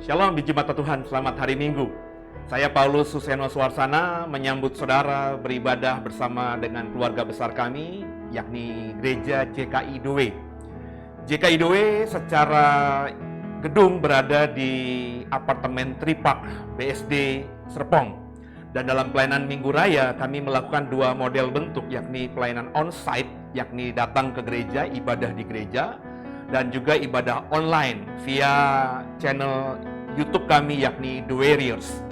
Shalom di Jemaat Tuhan, selamat hari Minggu. Saya Paulus Suseno Suarsana menyambut saudara beribadah bersama dengan keluarga besar kami, yakni Gereja JKI Doe. JKI Doe secara gedung berada di apartemen Tripark BSD Serpong. Dan dalam pelayanan Minggu Raya kami melakukan dua model bentuk, yakni pelayanan on-site, yakni datang ke gereja, ibadah di gereja, dan juga ibadah online via channel YouTube kami yakni The Warriors.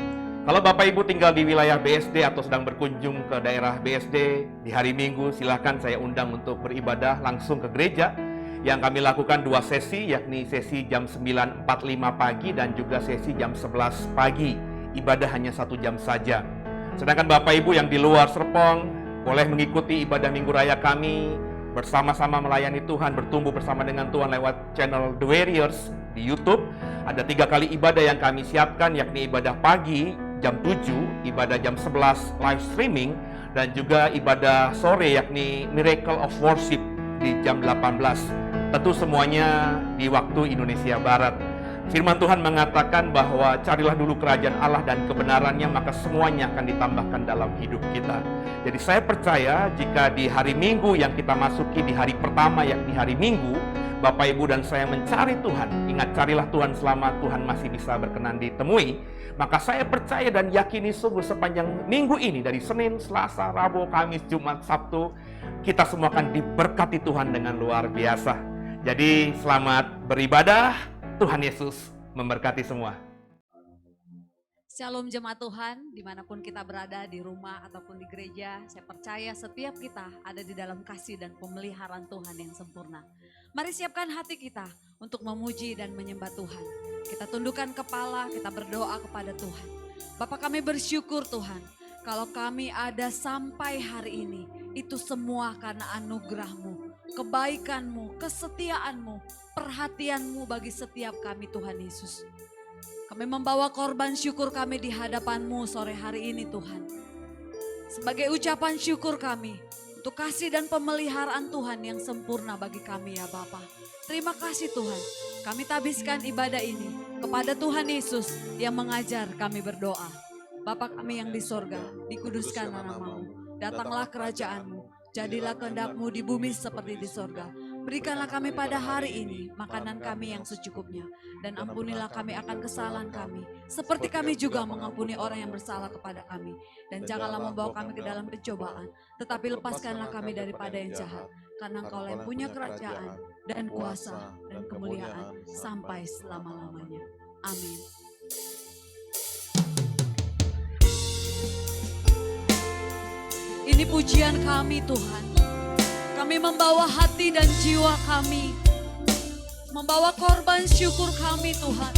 Kalau Bapak Ibu tinggal di wilayah BSD atau sedang berkunjung ke daerah BSD di hari Minggu, silakan saya undang untuk beribadah langsung ke gereja. Yang kami lakukan dua sesi, yakni sesi jam 9.45 pagi dan juga sesi jam 11 pagi. Ibadah hanya 1 jam saja. Sedangkan Bapak Ibu yang di luar Serpong boleh mengikuti ibadah Minggu Raya kami bersama-sama melayani Tuhan, bertumbuh bersama dengan Tuhan lewat channel The Warriors di YouTube. Ada 3 kali ibadah yang kami siapkan, yakni ibadah pagi jam 7, ibadah jam 11 live streaming, dan juga ibadah sore yakni Miracle of Worship di jam 18. Tentu semuanya di waktu Indonesia Barat. Firman Tuhan mengatakan bahwa carilah dulu kerajaan Allah dan kebenarannya, maka semuanya akan ditambahkan dalam hidup kita. Jadi saya percaya jika di hari Minggu yang kita masuki di hari pertama yakni hari Minggu, Bapak Ibu dan saya mencari Tuhan, ingat carilah Tuhan selama Tuhan masih bisa berkenan ditemui, maka saya percaya dan yakini sungguh sepanjang minggu ini dari Senin, Selasa, Rabu, Kamis, Jumat, Sabtu, kita semua akan diberkati Tuhan dengan luar biasa. Jadi selamat beribadah, Tuhan Yesus memberkati semua. Shalom jemaat Tuhan, dimanapun kita berada, di rumah ataupun di gereja, saya percaya setiap kita ada di dalam kasih dan pemeliharaan Tuhan yang sempurna. Mari siapkan hati kita untuk memuji dan menyembah Tuhan. Kita tundukkan kepala, kita berdoa kepada Tuhan. Bapa kami bersyukur Tuhan, kalau kami ada sampai hari ini, itu semua karena anugerah-Mu, kebaikan-Mu, kesetiaan-Mu, perhatian-Mu bagi setiap kami Tuhan Yesus. Kami membawa korban syukur kami di hadapan-Mu sore hari ini Tuhan. Sebagai ucapan syukur kami untuk kasih dan pemeliharaan Tuhan yang sempurna bagi kami ya Bapa. Terima kasih Tuhan, kami tabiskan ibadah ini kepada Tuhan Yesus yang mengajar kami berdoa. Bapa kami yang di sorga, dikuduskanlah nama-Mu, datanglah kerajaan-Mu, jadilah kehendak-Mu di bumi seperti di sorga. Berikanlah kami pada hari ini makanan kami yang secukupnya. Dan ampunilah kami akan kesalahan kami, seperti kami juga mengampuni orang yang bersalah kepada kami. Dan janganlah membawa kami ke dalam pencobaan, tetapi lepaskanlah kami daripada yang jahat. Karena Engkau yang punya kerajaan dan kuasa dan kemuliaan sampai selama-lamanya. Amin. Ini pujian kami Tuhan. Kami membawa hati dan jiwa kami, membawa korban syukur kami Tuhan.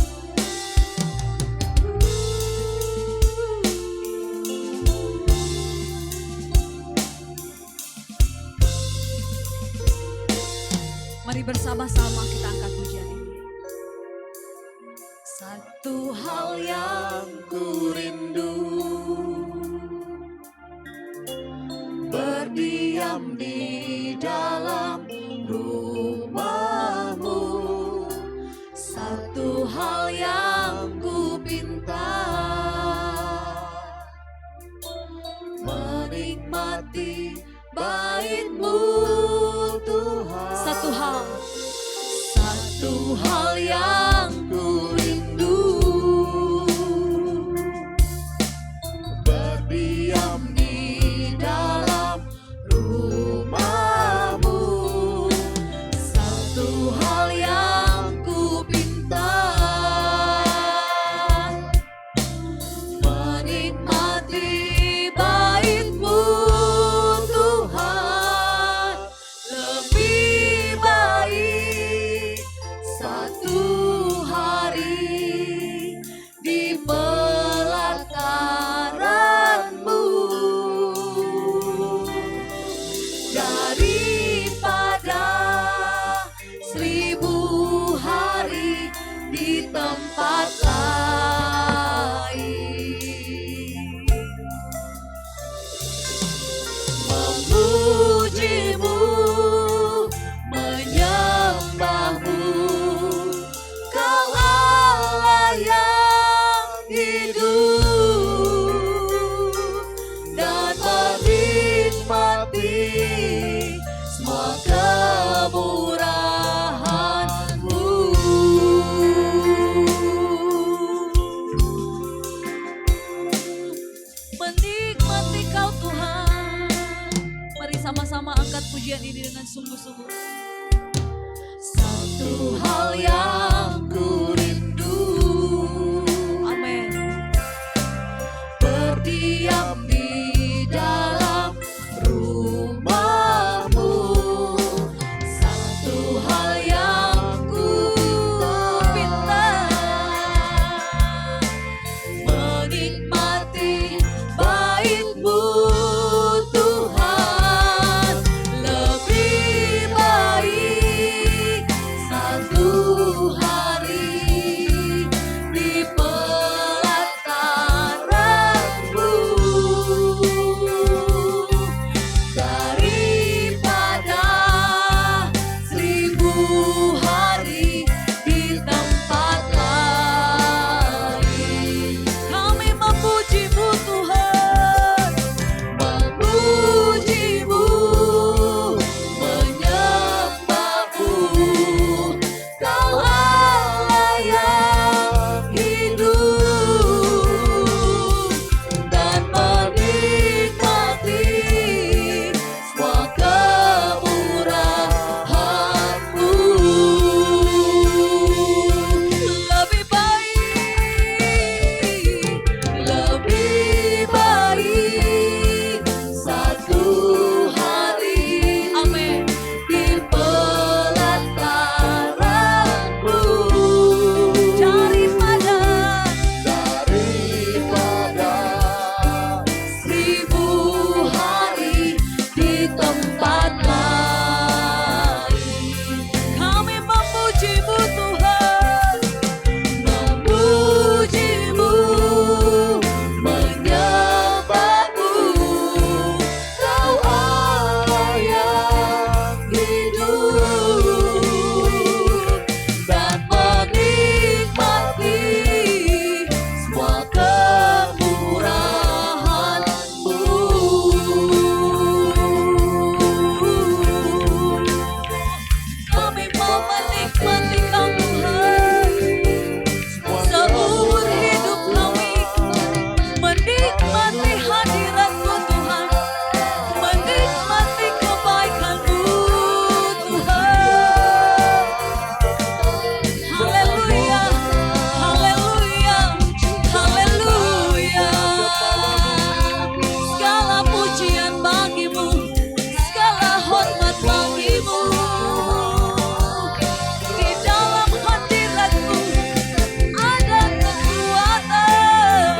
Mari bersama-sama kita angkat pujian ini. Satu hal yang ku rindu, berdiam di dalam rumah-Mu. Satu hal yang ku pinta, menikmati bait-Mu Tuhan. Satu hal yang ku rindu, berdiam di dalam rumah-Mu. Satu hal yang ku pinta, menikmati bait-Mu Tuhan. Lebih baik satu sama-sama angkat pujian ini dengan sungguh-sungguh. Satu hal yang ku rindu, amin, berdiam di dalam rumahmu. Satu hal yang ku pinta, menikmati bait-Mu Tuhan. Lebih baik satu hari di pelataran-Mu daripada 1000 hari di tempat lain. Kami memuji-Mu Tuhan, memuji-Mu, menyembah-Mu. Kau Allah yang hidup dan menikmati semua kemurahan-Mu. Lebih baik satu hari, amin, di pelataran-Mu daripada 1000 hari di tempat lain. Kami memuji-Mu Tuhan, memuji-Mu, menyembah-Mu. Kau Allah yang hidup dan menikmati semua kemurahan-Mu. Kami mau menikmati Kau Tuhan, seumur hidup kami menikmati hadirat-Mu Tuhan, menikmati kebaikan-Mu Tuhan. Haleluya, haleluya, haleluya. Segala pujian bagi-Mu, segala hormat bagi-Mu. Di dalam hadirat-Mu ada kekuatan.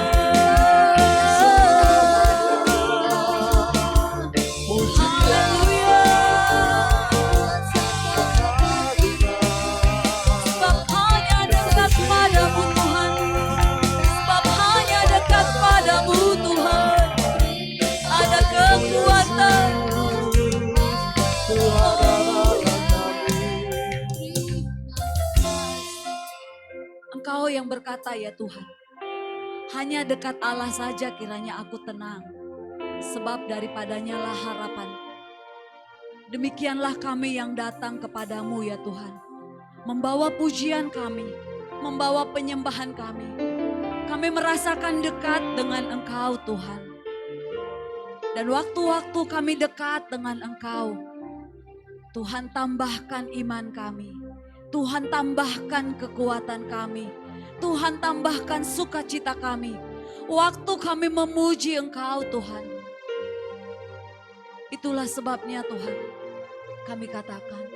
Haleluya. Sebab hanya dekat padamu Tuhan, sebab hanya dekat padamu Tuhan ada kekuatan. Engkau yang berkata, ya Tuhan, hanya dekat Allah saja kiranya aku tenang, sebab daripadanya lah harapan. Demikianlah kami yang datang kepadamu ya Tuhan, membawa pujian kami, membawa penyembahan kami. Kami merasakan dekat dengan Engkau Tuhan. Dan waktu-waktu kami dekat dengan Engkau, Tuhan tambahkan iman kami, Tuhan tambahkan kekuatan kami, Tuhan tambahkan sukacita kami. Waktu kami memuji Engkau Tuhan. Itulah sebabnya Tuhan, kami katakan,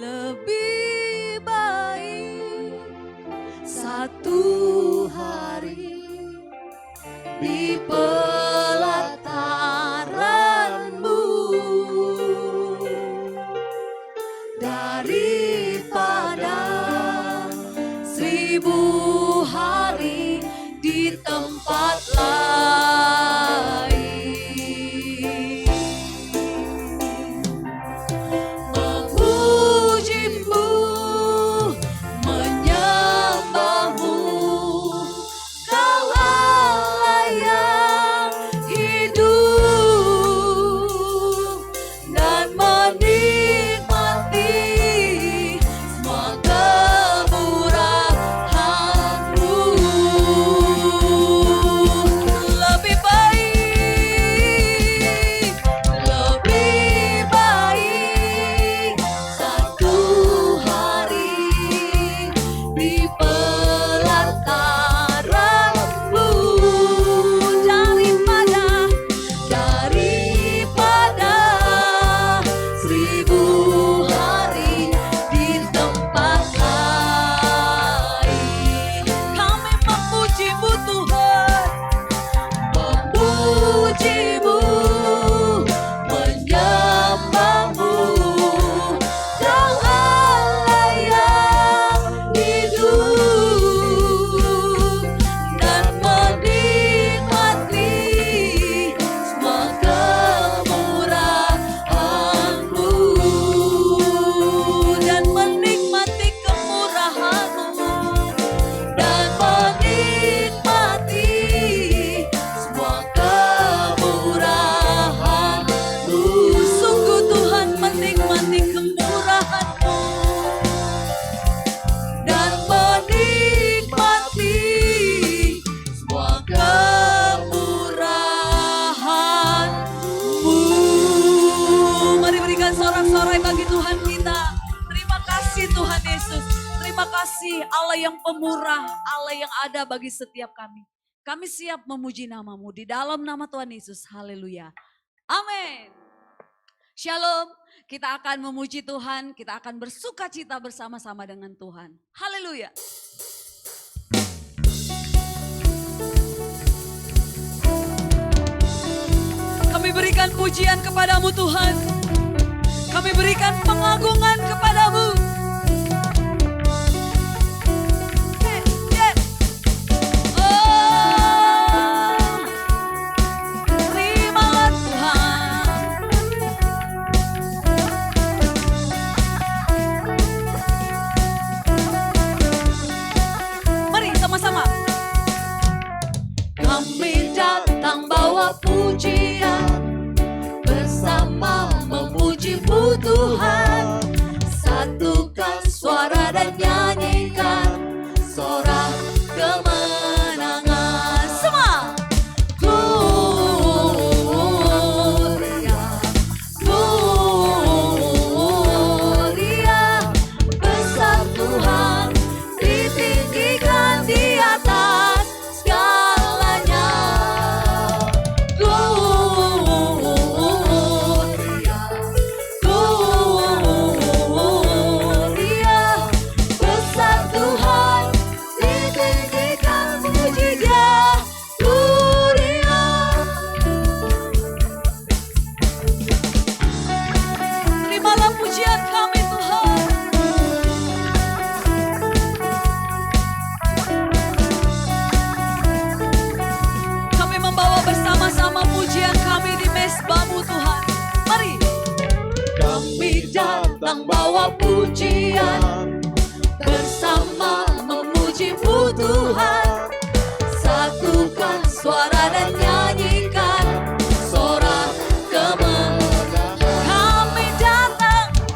lebih baik satu hari di pelataran-Mu daripada 1000 hari di tempat lain. Memuji-Mu, menyembah-Mu, Kau Allah yang Tuhan kita. Terima kasih Tuhan Yesus. Terima kasih Allah yang pemurah, Allah yang ada bagi setiap kami. Kami siap memuji nama-Mu di dalam nama Tuhan Yesus. Haleluya. Amin. Shalom. Kita akan memuji Tuhan, kita akan bersuka cita bersama-sama dengan Tuhan. Haleluya. Kami berikan pujian kepadamu Tuhan. Kami berikan pengagungan kepadamu. Terimalah Tuhan. Mari sama-sama. Kami datang bawa pujian, bersama memuji-Mu Tuhan. Satukan suara dan nyanyikan sorak kemenangan. Semua. Gloria, Gloria, besar Tuhan, ditinggikan di atas segalanya. Gloria, Gloria, besar Tuhan, ditinggikan, puji Dia. Gloria. Terimalah pujian kami Tuhan. Kami membawa bersama-sama pujian kami di mezbah-Mu Tuhan. Mari. Kami datang bawa pujian, bersama memuji-Mu Tuhan. Satukan suara dan nyanyikan sorak kemenangan.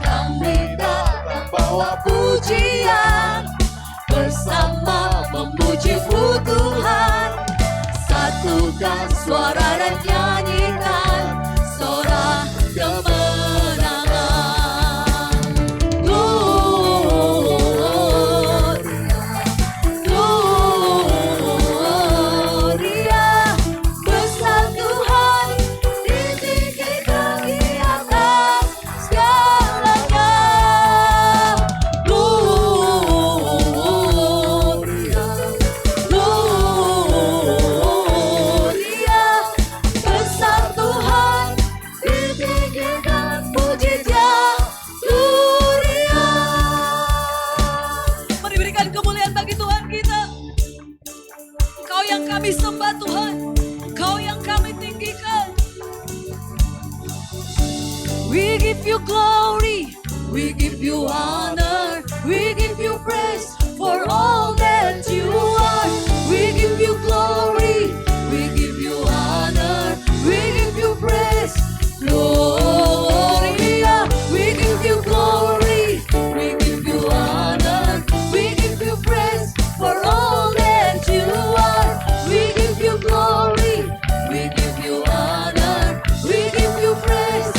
Kami datang bawa pujian, bersama memuji-Mu Tuhan. Satukan suara dan nyanyikan sorak kemenangan. Gloria, Gloria, besar Tuhan, ditinggikan di atas segalanya. Gloria, Gloria, besar Tuhan, ditinggikan, puji Dia. Gloria. Mari berikan kemuliaan bagi Tuhan kita. Engkau yang kami sembah Tuhan, Engkau yang kami tinggikan. We give You glory, we give You honor, we give You praise for all that You are. We give You glory, we give You honor, we give You praise. Gloria, we give You glory, we give You honor, we give You praise for all that You are. We give You glory, we give You honor, we give You praise.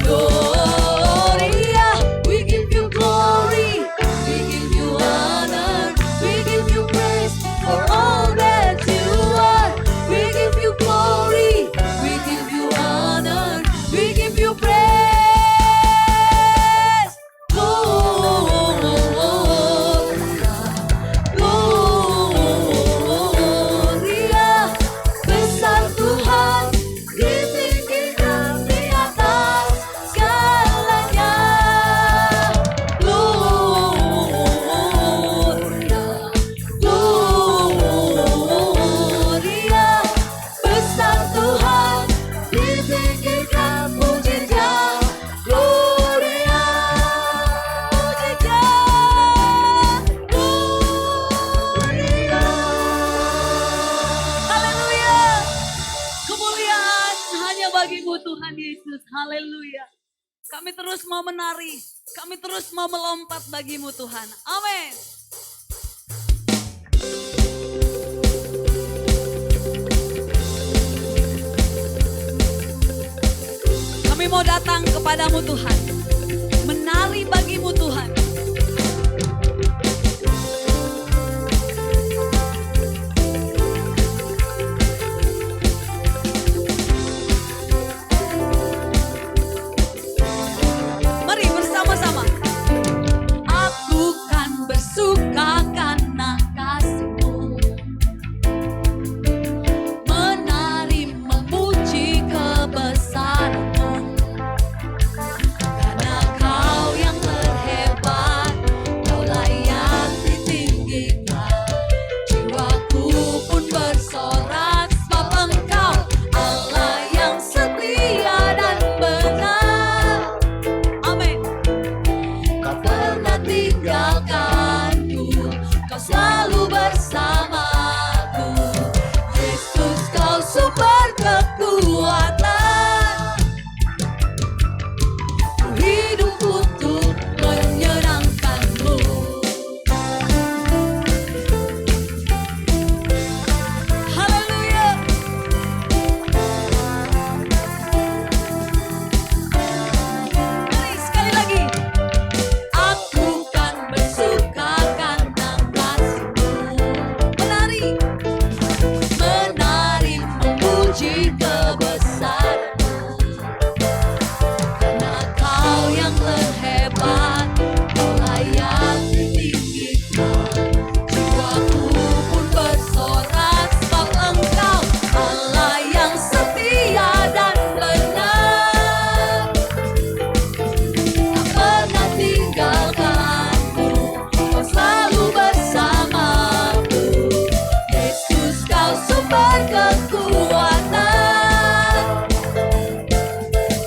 Gloria, we give You glory, we give You honor, we give You praise for all that You are. We give You glory, we give You honor, we give You praise. Gloria, Gloria, besar Tuhan, ditinggikan di atas segalanya. Gloria, Gloria, besar Tuhan, ditinggikan, puji Dia. Gloria, puji Dia. Gloria. Haleluya. Kemuliaan hanya bagi-Mu Tuhan Yesus. Haleluya. Kami terus mau menari, kami terus mau melompat bagi-Mu Tuhan. Amin. Kami mau datang kepadamu Tuhan, menari bagimu Tuhan. Mari bersama-sama. Aku kan bersuka karena kasih-Mu, menari memuji kebesaran-Mu, karena Kau yang terhebat, Kau layak ditinggikan. Jiwaku pun bersorak sebab Engkau Allah yang setia dan benar. Amin. Kau pernah tinggalkanku, Kau selalu bersamaku. Yesus, Kau sumber kekuatan. Ku hidup untuk menyenangkan-Mu. Haleluya. Mari sekali lagi. Aku kan bersuka karena kasih-Mu, menari, menari memuji kebesaran-Mu, karena Kau yang terhebat, Kau layak ditinggikan. Jiwaku pun bersorak sebab Engkau Allah yang setia dan benar. Tak pernah tinggalkanku, Kau selalu bersamaku. Yesus, Kau sumber kekuatan.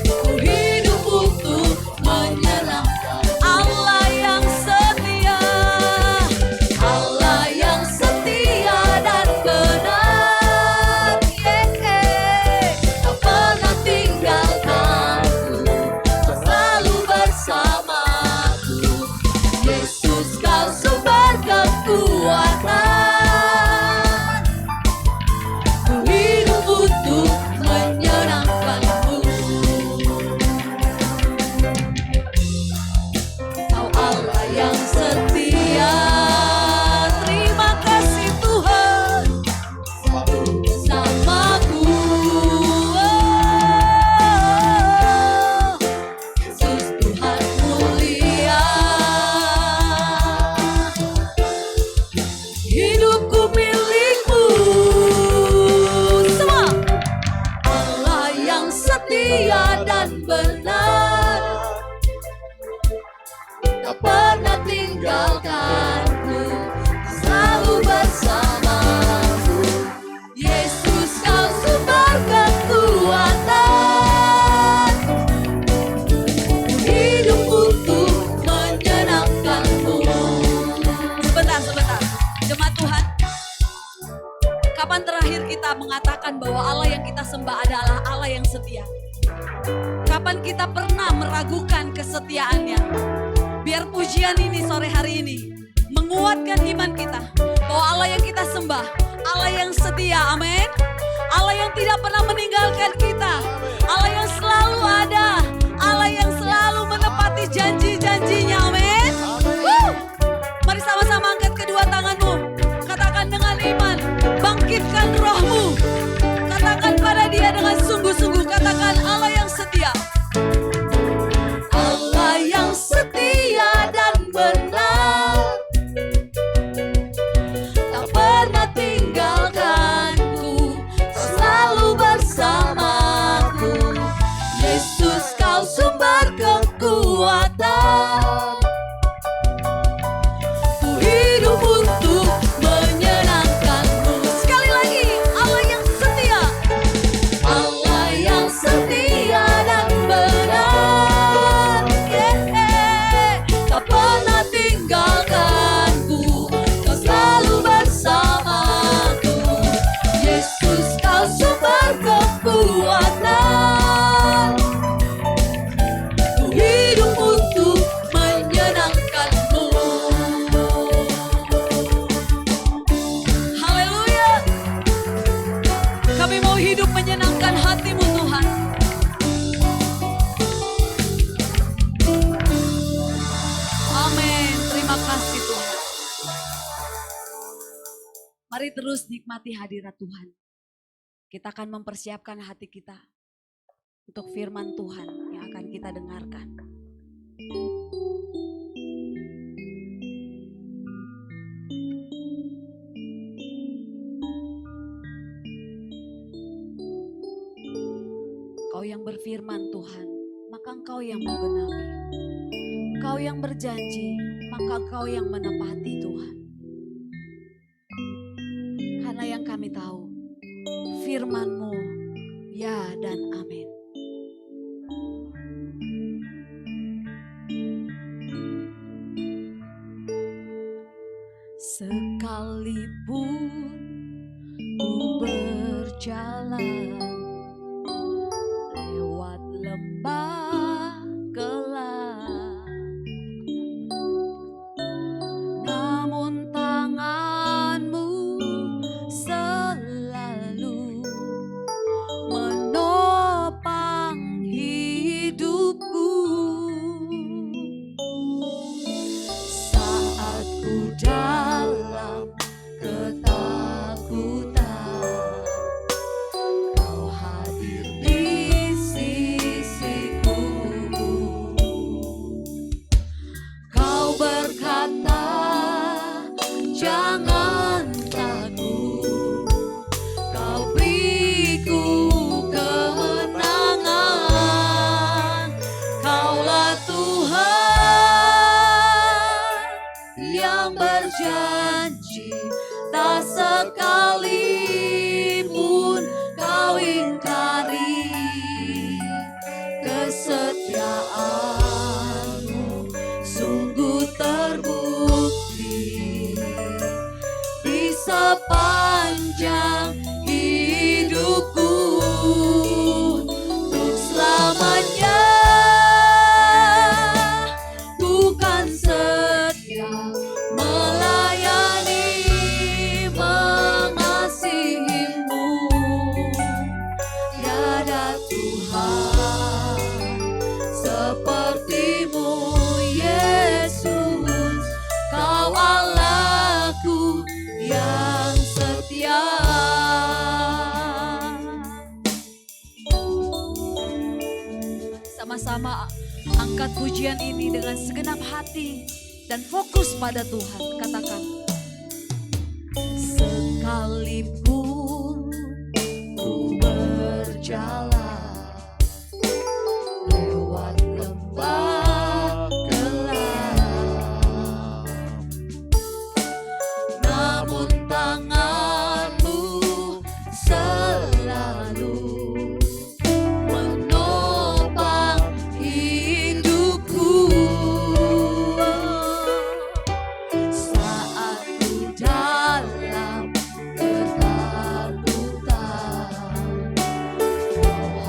Ku hidup untuk menyenangkan Allah yang setia, Allah yang setia dan benar. Tak pernah tinggalkanku, Kau selalu bersamaku. Yesus, Kau sumber kekuatan. Ku hidup untuk menyenangkan-Mu. Kau Allah yang setia. Terima kasih Tuhan, selalu bersamaku. Yesus Tuhan mulia. Hidupku milik-Mu. Semua. Allah yang setia dan benar. Kau pernah tinggalkanku, selalu bersamaku. Yesus, Kau sumber kekuatan. Ku hidup untuk menyenangkan-Mu. Sebentar. Jemaat Tuhan, kapan terakhir kita mengatakan bahwa Allah yang kita sembah adalah Allah yang setia? Kapan kita pernah meragukan kesetiaannya? Biar pujian ini sore hari ini menguatkan iman kita bahwa Allah yang kita sembah, Allah yang setia, amin. Allah yang tidak pernah meninggalkan kita, Allah yang selalu ada, Allah yang selalu menepati janji-janjinya, amin. Mari sama-sama angkat kedua tanganmu, katakan dengan iman, bangkitkan rohmu, katakan pada Dia dengan sungguh-sungguh, katakan Allah yang setia. Allah yang setia dan benar, tak pernah tinggalkanku, Kau selalu bersamaku. Yesus, Kau sumber kekuatan. Ku hidup untuk menyenangkan-Mu. Sekali lagi, Allah yang setia. Allah Mari terus nikmati hadirat Tuhan. Kita akan mempersiapkan hati kita untuk firman Tuhan yang akan kita dengarkan. Kau yang berfirman Tuhan, maka Engkau yang menggenapi. Engkau yang berjanji, maka Engkau yang menepati Tuhan. Karena yang kami tahu, firman-Mu ya dan amin. Sekalipun ku berjalan lewat lembah gelap, namun tangan-Mu selalu menopang hidupku. Saat ku dalam ketakutan, Kau hadir di sisiku. Kau berkata, jangan takut, Kau beriku kemenangan. Kaulah Tuhan yang berjanji, tak sekalipun Kau ingkari. Kesetiaan-Mu sungguh terbukti di sepanjang hidupku. Untuk selamanya ku kan setia melayani, mengasihi-Mu. Tiada Tuhan seperti-Mu, Yesus. Kau Allahku yang setia. Sama-sama angkat pujian ini dengan segenap hati dan fokus pada Tuhan. Katakan, sekalipun ku berjalan lewat lembah gelap, namun tangan-Mu selalu menopang hidupku. Saat ku dalam ketakutan, Kau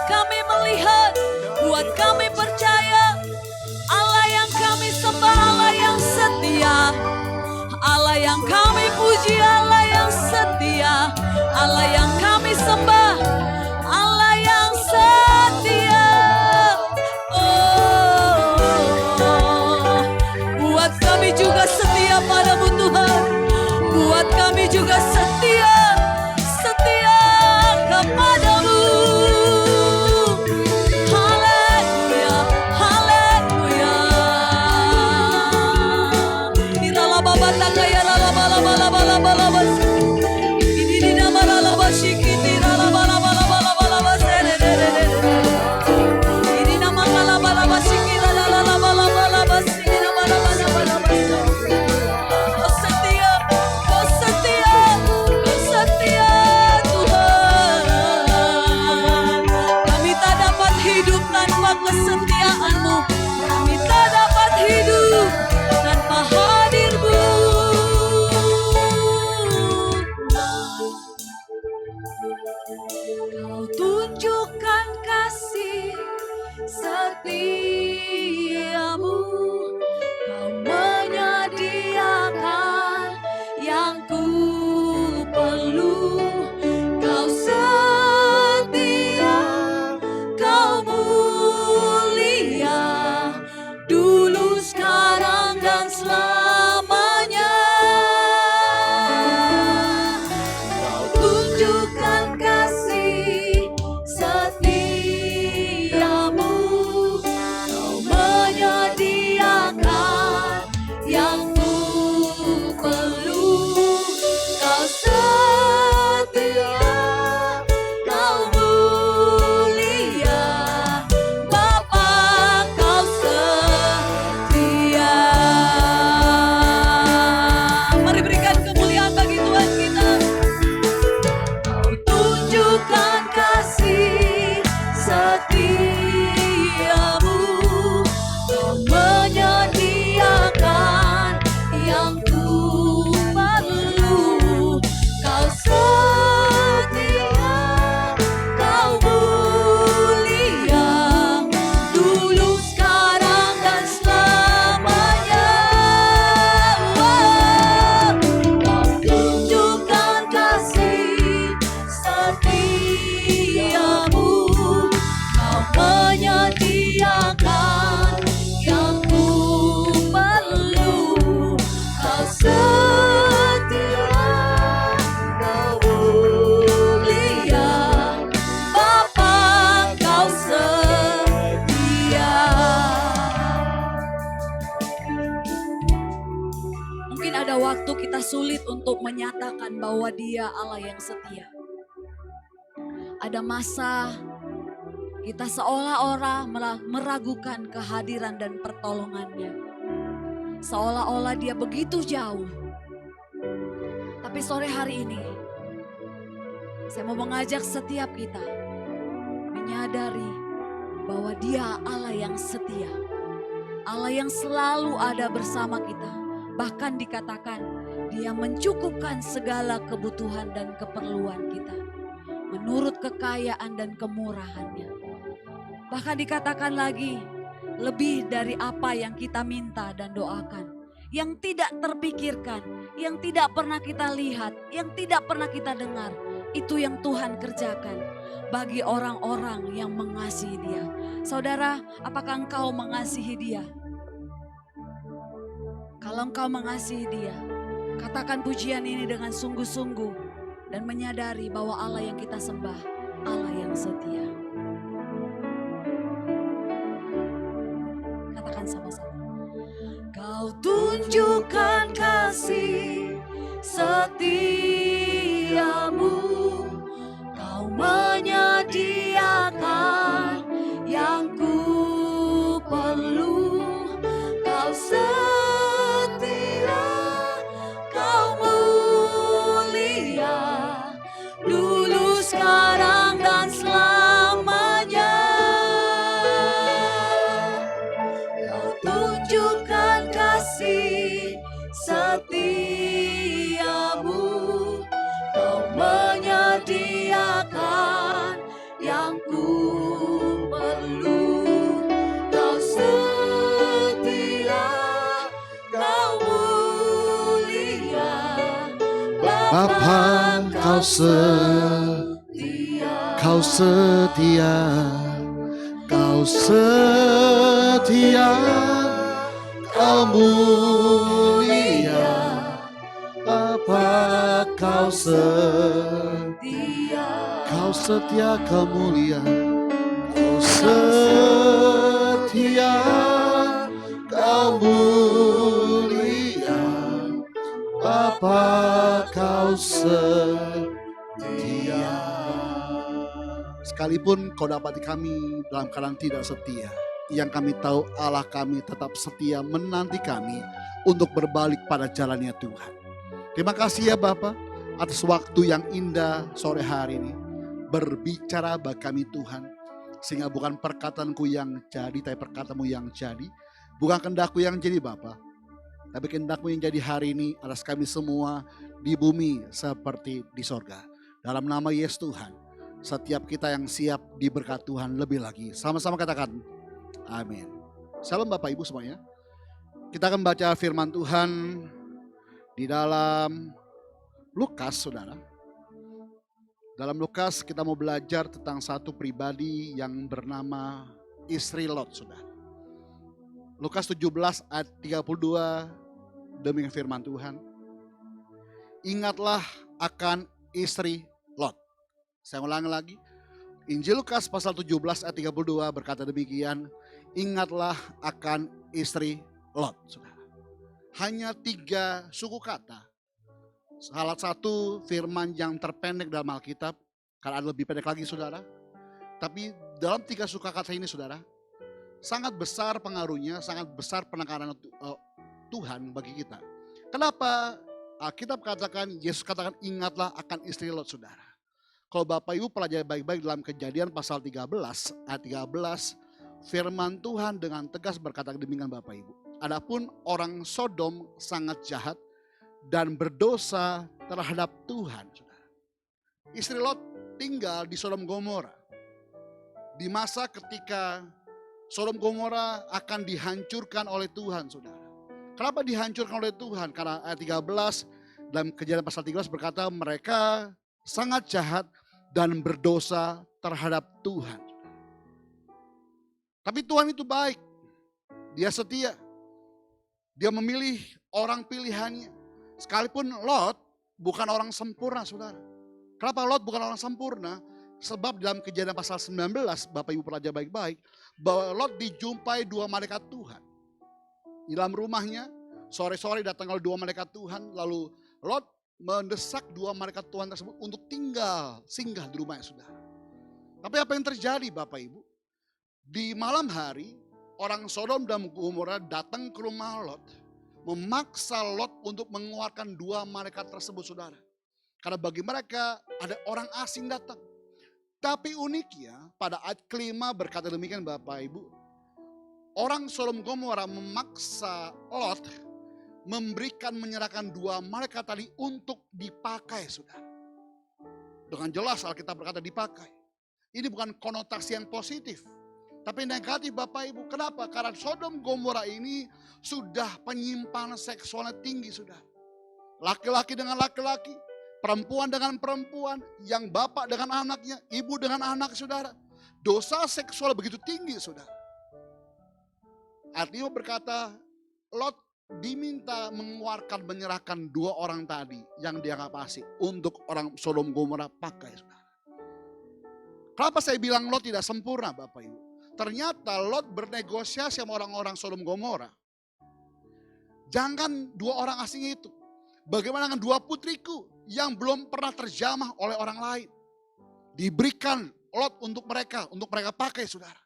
kami melihat, buat kami percaya, Allah yang kami sembah, Allah yang setia, Allah yang kami puji, Allah yang setia, Allah yang kami sembah, Allah yang setia. Oh, buat kami juga setia padamu Tuhan, buat kami juga setia, setia kepadamu. Haleluya, haleluya. Irala baba takaya rala bala bala bala bala bas. Ini di nama rala basikiti rala bala bala bala bala bas. Ini nama rala bala basikiti rala bala bala bala bas. Ini nama rala bala bala bas. Kau setia, kau setia, kau setia Tuhan. Kami tak dapat hidup tanpa kesetiaan-Mu. Kami tak dapat hidup tanpa hadir-Mu. Kau tunjukkan kasih setiamu, Kau menyediakan yang ku perlu. Kau setia, Kau mulia, dulu, sekarang, dan selamanya. Kau tunjukkan kasih setiamu, Kau menyediakan yang ku perlu. Kau setia, Kau mulia, Bapa, Kau setia. Mari berikan kemuliaan bagi Tuhan kita. Kau tunjukkan kasih setiamu, Kau menyediakan yang ku perlu. Kau setia, Kau mulia, dulu, sekarang, dan selamanya. Kau tunjukkan kasih setiamu, Kau menyediakan yang ku perlu. Kau setia, Kau mulia, Bapa, Kau setia. Mungkin ada waktu kita sulit untuk menyatakan bahwa Dia Allah yang setia. Ada masa kita seolah-olah meragukan kehadiran dan pertolongannya. Seolah-olah Dia begitu jauh. Tapi sore hari ini, saya mau mengajak setiap kita menyadari bahwa Dia Allah yang setia. Allah yang selalu ada bersama kita. Bahkan dikatakan Dia mencukupkan segala kebutuhan dan keperluan kita menurut kekayaan dan kemurahannya. Bahkan dikatakan lagi, lebih dari apa yang kita minta dan doakan, yang tidak terpikirkan, yang tidak pernah kita lihat, yang tidak pernah kita dengar, itu yang Tuhan kerjakan bagi orang-orang yang mengasihi Dia. Saudara, apakah engkau mengasihi Dia? Kalau engkau mengasihi Dia, katakan pujian ini dengan sungguh-sungguh dan menyadari bahwa Allah yang kita sembah, Allah yang setia. Katakan sama-sama. Kau tunjukkan kasih setiamu, Kau menyediakan yang ku perlu. Kau setia, Kau mulia, dulu, sekarang, dan selamanya. Kau tunjukkan kasih setiamu, Kau setia, Kau setia, Kau mulia, Bapa. Kau setia, Kau mulia, Kau setia, Kau mulia, Bapa. Kau setia. Sekalipun kau dapati kami dalam keadaan tidak setia, yang kami tahu Allah kami tetap setia menanti kami untuk berbalik pada jalannya Tuhan. Terima kasih ya Bapa atas waktu yang indah sore hari ini. Berbicara bagi kami Tuhan, sehingga bukan perkataanku yang jadi, tapi perkataanmu yang jadi. Bukan kehendakku yang jadi Bapa, tapi kehendakmu yang jadi hari ini atas kami semua di bumi seperti di sorga. Dalam nama Yesus Tuhan, setiap kita yang siap diberkat Tuhan lebih lagi. Sama-sama katakan amin. Salam Bapak Ibu semuanya. Kita akan baca firman Tuhan di dalam Lukas, saudara. Dalam Lukas kita mau belajar tentang satu pribadi yang bernama istri Lot, saudara. Lukas 17 ayat 32, demikian firman Tuhan. Ingatlah akan istri Lot. Saya ulangi lagi. Injil Lukas pasal 17 ayat 32 berkata demikian. Ingatlah akan istri Lot, saudara. Hanya 3 suku kata. Salah satu firman yang terpendek dalam Alkitab, karena ada lebih pendek lagi saudara. Tapi dalam 3 suku kata ini saudara, sangat besar pengaruhnya, sangat besar penekanan Tuhan bagi kita. Kenapa Alkitab katakan, Yesus katakan ingatlah akan istri Lot saudara. Kalau Bapak Ibu pelajari baik-baik dalam Kejadian pasal 13 ayat 13, firman Tuhan dengan tegas berkata demikian Bapak Ibu. Adapun orang Sodom sangat jahat dan berdosa terhadap Tuhan. Saudara. Istri Lot tinggal di Sodom Gomora. Di masa ketika Sodom Gomora akan dihancurkan oleh Tuhan, saudara. Kenapa dihancurkan oleh Tuhan? Karena ayat 13 dalam Kejadian pasal 13 berkata mereka sangat jahat dan berdosa terhadap Tuhan. Tapi Tuhan itu baik. Dia setia. Dia memilih orang pilihannya. Sekalipun Lot bukan orang sempurna, saudara. Kenapa Lot bukan orang sempurna? Sebab dalam Kejadian pasal 19, Bapak Ibu pelajari baik-baik, bahwa Lot dijumpai 2 malaikat Tuhan. Di dalam rumahnya, sore-sore datang 2 malaikat Tuhan, lalu Lot mendesak 2 malaikat Tuhan tersebut untuk singgah di rumahnya saudara. Tapi apa yang terjadi Bapak Ibu? Di malam hari, orang Sodom dan Gomora datang ke rumah Lot, memaksa Lot untuk mengeluarkan 2 malaikat tersebut saudara. Karena bagi mereka ada orang asing datang. Tapi uniknya pada ayat kelima berkata demikian Bapak Ibu. Orang Sodom Gomora memaksa Lot menyerahkan 2 malaikat tadi untuk dipakai saudara. Dengan jelas Alkitab berkata dipakai. Ini bukan konotasi yang positif. Tapi negatif Bapak Ibu. Kenapa? Karena Sodom Gomora ini sudah penyimpangan seksualnya tinggi sudah. Laki-laki dengan laki-laki. Perempuan dengan perempuan. Yang bapak dengan anaknya. Ibu dengan anak saudara. Dosa seksual begitu tinggi saudara. Artinya berkata Lot diminta menyerahkan 2 orang tadi yang dianggap asing untuk orang Sodom Gomora pakai saudara. Kenapa saya bilang Lot tidak sempurna Bapak Ibu? Ternyata Lot bernegosiasi sama orang-orang Sodom Gomora. Jangan 2 orang asing itu. Bagaimana dengan 2 putriku yang belum pernah terjamah oleh orang lain. Diberikan Lot untuk mereka pakai saudara.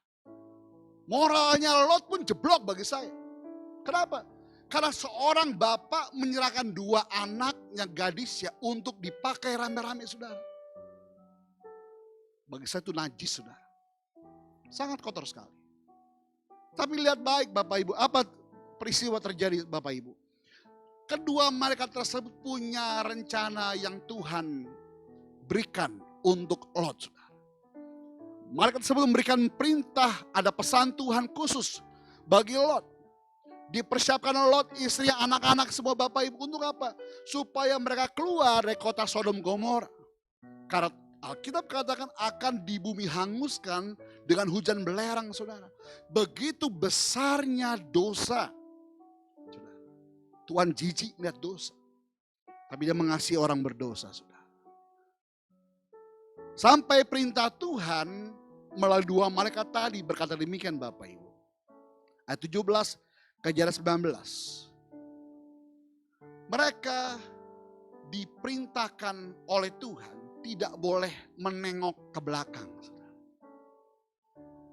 Moralnya Lot pun jeblok bagi saya. Kenapa? Karena seorang bapak menyerahkan 2 anaknya gadisnya untuk dipakai rame-rame saudara. Bagi saya itu najis saudara. Sangat kotor sekali. Tapi lihat baik Bapak Ibu, apa peristiwa terjadi Bapak Ibu. Kedua malaikat tersebut punya rencana yang Tuhan berikan untuk Lot. Malaikat tersebut memberikan perintah, ada pesan Tuhan khusus bagi Lot. Dipersiapkan Lot, istri, anak-anak semua Bapak Ibu untuk apa? Supaya mereka keluar dari kota Sodom Gomora. Karena Alkitab katakan akan di bumi hanguskan dengan hujan belerang, saudara. Begitu besarnya dosa. Saudara. Tuhan jijik melihat dosa. Tapi dia mengasihi orang berdosa, saudara. Sampai perintah Tuhan melalui 2 malaikat tadi berkata demikian Bapak Ibu. Ayat 17, Kejadian 19. Mereka diperintahkan oleh Tuhan tidak boleh menengok ke belakang.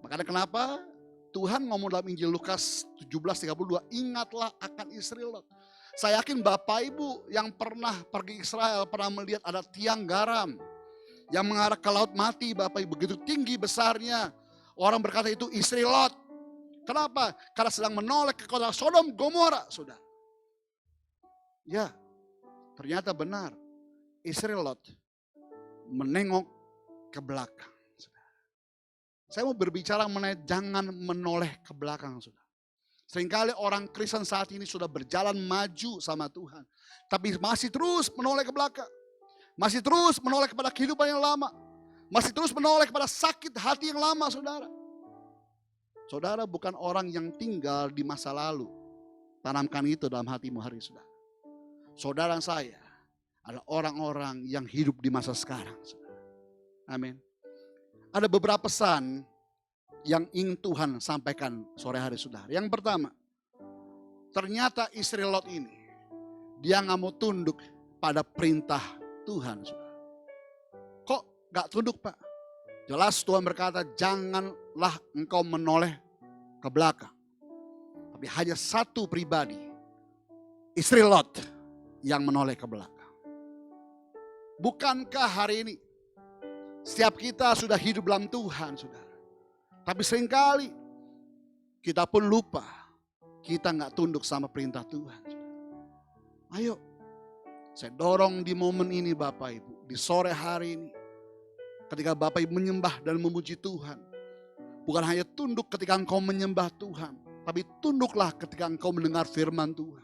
Makanya kenapa Tuhan ngomong dalam Injil Lukas 17:32, ingatlah akan istri Lot. Saya yakin Bapak Ibu yang pernah pergi Israel pernah melihat ada tiang garam yang mengarah ke laut mati Bapak Ibu. Begitu tinggi besarnya. Orang berkata itu istri Lot. Kenapa? Karena sedang menoleh ke kota Sodom Gomora, saudara. Ya, ternyata benar. Istri Lot menengok ke belakang. Saudara. Saya mau berbicara mengenai jangan menoleh ke belakang, saudara. Seringkali orang Kristen saat ini sudah berjalan maju sama Tuhan. Tapi masih terus menoleh ke belakang. Masih terus menoleh kepada kehidupan yang lama. Masih terus menoleh kepada sakit hati yang lama, saudara. Saudara bukan orang yang tinggal di masa lalu. Tanamkan itu dalam hatimu hari saudara. Saudara saya adalah orang-orang yang hidup di masa sekarang. Saudara. Amin. Ada beberapa pesan yang ingin Tuhan sampaikan sore hari saudara. Yang pertama, ternyata istri Lot ini, dia gak mau tunduk pada perintah Tuhan. Saudara. Kok gak tunduk Pak? Jelas Tuhan berkata, janganlah engkau menoleh ke belakang. Tapi hanya satu pribadi, istri Lot yang menoleh ke belakang. Bukankah hari ini setiap kita sudah hidup dalam Tuhan, saudara. Tapi seringkali kita pun lupa, kita gak tunduk sama perintah Tuhan. Saudara. Ayo, saya dorong di momen ini Bapak Ibu, di sore hari ini. Ketika Bapak Ibu menyembah dan memuji Tuhan. Bukan hanya tunduk ketika engkau menyembah Tuhan. Tapi tunduklah ketika engkau mendengar firman Tuhan.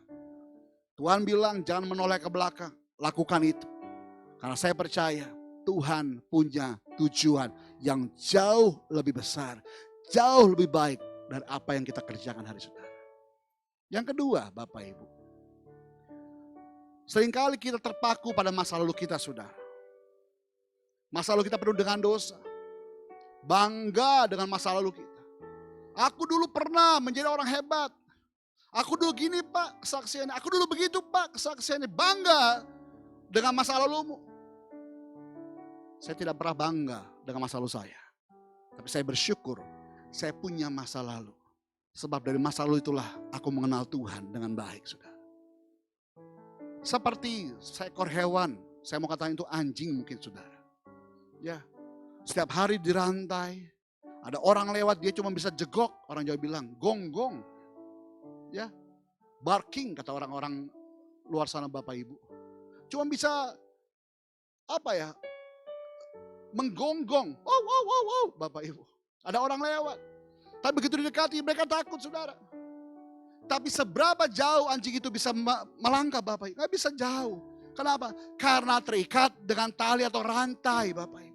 Tuhan bilang jangan menoleh ke belakang. Lakukan itu. Karena saya percaya Tuhan punya tujuan yang jauh lebih besar. Jauh lebih baik dari apa yang kita kerjakan hari saudara. Yang kedua Bapak Ibu. Seringkali kita terpaku pada masa lalu kita saudara. Masa lalu kita penuh dengan dosa. Bangga dengan masa lalu kita. Aku dulu pernah menjadi orang hebat. Aku dulu gini Pak kesaksiannya. Aku dulu begitu Pak kesaksiannya. Bangga dengan masa lalumu. Saya tidak pernah bangga dengan masa lalu saya. Tapi saya bersyukur saya punya masa lalu. Sebab dari masa lalu itulah aku mengenal Tuhan dengan baik. Saudara. Seperti seekor hewan. Saya mau katakan itu anjing mungkin saudara. Ya, setiap hari dirantai, ada orang lewat dia cuma bisa jegok, orang Jawa bilang gong-gong, ya, barking kata orang-orang luar sana Bapak Ibu, cuma bisa apa ya, menggonggong, wow wow wow wow Bapak Ibu, ada orang lewat, tapi begitu didekati mereka takut saudara. Tapi seberapa jauh anjing itu bisa melangkah Bapak Ibu? Gak bisa jauh. Kenapa? Karena terikat dengan tali atau rantai Bapak Ibu.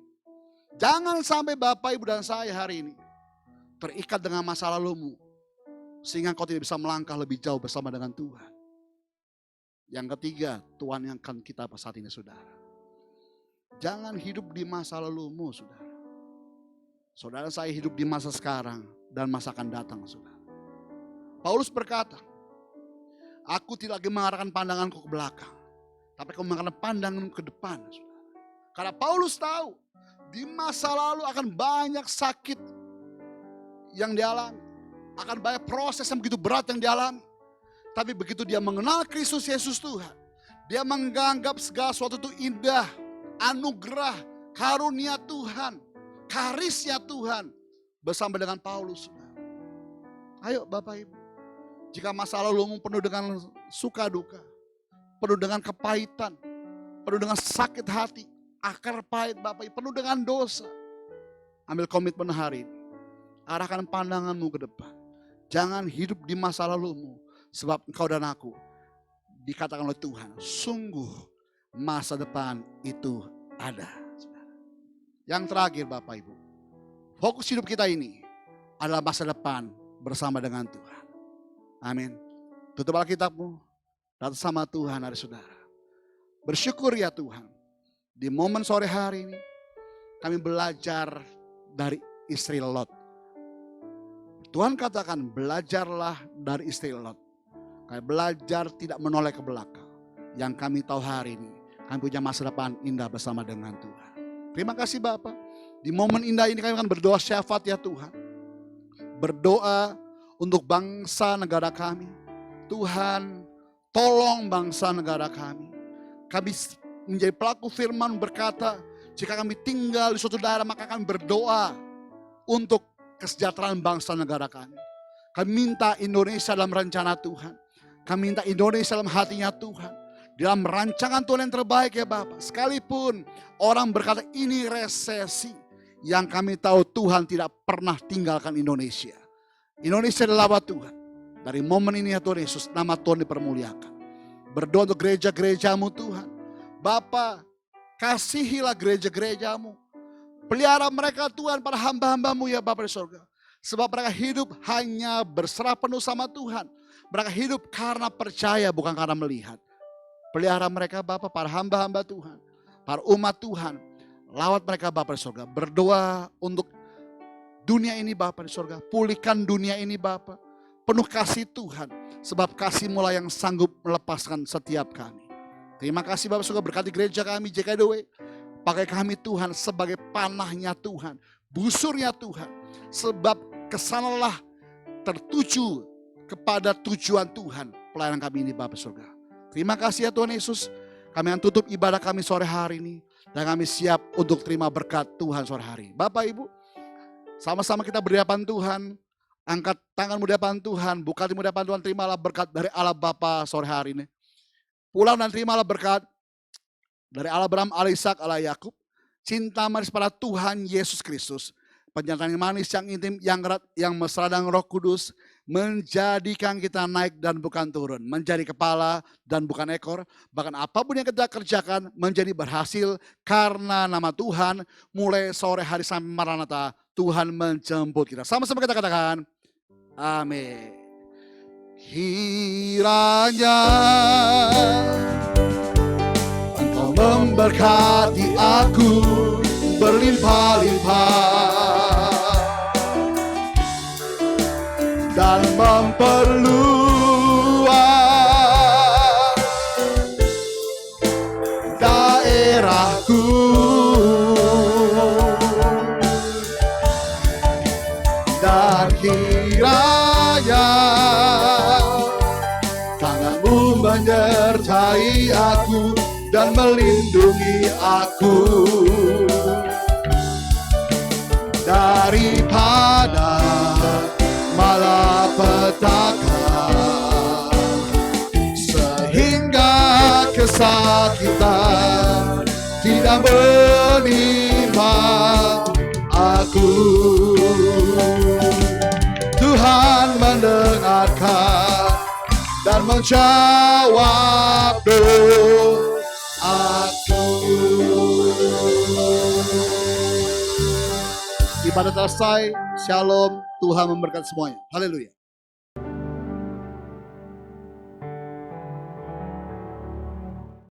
Jangan sampai Bapak Ibu dan saya hari ini terikat dengan masa lalumu. Sehingga kau tidak bisa melangkah lebih jauh bersama dengan Tuhan. Yang ketiga, Tuhan yang akan kita apa saat ini saudara. Jangan hidup di masa lalumu saudara. Saudara saya hidup di masa sekarang dan masa akan datang saudara. Paulus berkata, aku tidak lagi mengarahkan pandanganku ke belakang. Tapi aku mengarahkan pandanganku ke depan saudara. Karena Paulus tahu, di masa lalu akan banyak sakit yang dialami. Akan banyak proses yang begitu berat yang dialami. Tapi begitu dia mengenal Kristus Yesus Tuhan. Dia menganggap segala sesuatu itu indah. Anugerah, karunia Tuhan. Karisnya Tuhan. Bersama dengan Paulus. Ayo Bapak Ibu. Jika masa lalumu penuh dengan suka duka. Penuh dengan kepahitan. Penuh dengan sakit hati. Akar pahit Bapak Ibu, penuh dengan dosa. Ambil komitmen hari ini. Arahkan pandanganmu ke depan. Jangan hidup di masa lalumu. Sebab engkau dan aku dikatakan oleh Tuhan. Sungguh masa depan itu ada. Saudara. Yang terakhir Bapak Ibu, fokus hidup kita ini adalah masa depan bersama dengan Tuhan. Amin. Tutup Alkitabmu, datang sama Tuhan hari saudara. Bersyukur ya Tuhan, di momen sore hari ini kami belajar dari istri Lot. Tuhan katakan belajarlah dari istri Lot. Kami belajar tidak menoleh ke belakang. Yang kami tahu hari ini, kami punya masa depan indah bersama dengan Tuhan. Terima kasih Bapak. Di momen indah ini kami akan berdoa syafaat ya Tuhan. Berdoa untuk bangsa negara kami. Tuhan, tolong bangsa negara kami. Kami menjadi pelaku firman berkata, jika kami tinggal di suatu daerah maka kami berdoa untuk kesejahteraan bangsa negara kami. Kami minta Indonesia dalam rencana Tuhan. Kami minta Indonesia dalam hatinya Tuhan. Dalam rancangan Tuhan yang terbaik ya Bapak. Sekalipun orang berkata ini resesi. Yang kami tahu Tuhan tidak pernah tinggalkan Indonesia. Indonesia adalah Tuhan. Dari momen ini ya Tuhan Yesus, nama Tuhan dipermuliakan. Berdoa untuk gereja-gerejamu Tuhan. Bapa, kasihilah gereja-gerejamu. Pelihara mereka Tuhan para hamba-hambamu ya Bapa di surga. Sebab mereka hidup hanya berserah penuh sama Tuhan. Mereka hidup karena percaya bukan karena melihat. Pelihara mereka Bapa para hamba-hamba Tuhan. Para umat Tuhan. Lawat mereka Bapa di surga. Berdoa untuk dunia ini Bapa di surga. Pulihkan dunia ini Bapa. Penuh kasih Tuhan. Sebab kasih mulai yang sanggup melepaskan setiap kami. Terima kasih Bapak surga, berkati gereja kami JKIDW. Pakai kami Tuhan sebagai panahnya Tuhan. Busurnya Tuhan. Sebab kesanalah tertuju kepada tujuan Tuhan. Pelayanan kami ini Bapak surga. Terima kasih ya Tuhan Yesus. Kami akan tutup ibadah kami sore hari ini. Dan kami siap untuk terima berkat Tuhan sore hari. Bapak Ibu, sama-sama kita berhadapan Tuhan. Angkat tanganmu di hadapan Tuhan. Buka hatimu di hadapan Tuhan. Terimalah berkat dari Allah Bapa sore hari ini. Pulang dan terimalah berkat dari Allah Abraham, Allah Ishak, Allah Yakub. Cinta manis pada Tuhan Yesus Kristus. Pernyataan yang manis, yang intim, yang erat, yang mesra dan Roh Kudus. Menjadikan kita naik dan bukan turun. Menjadi kepala dan bukan ekor. Bahkan apapun yang kita kerjakan menjadi berhasil. Karena nama Tuhan mulai sore hari sampai Maranatha. Tuhan menjemput kita. Sama-sama kita katakan. Amin. Kiranya Engkau memberkati aku berlimpah-limpah. Dan memperluas daerahku. Dan kiranya tanganmu menyertai aku dan melindungi aku daripada malapetaka, sehingga kesakitan tidak menimpa aku. Tuhan mendengarkan dan menjawab doaku. Ibadah selesai. Shalom. Tuhan memberkati semuanya. Haleluya.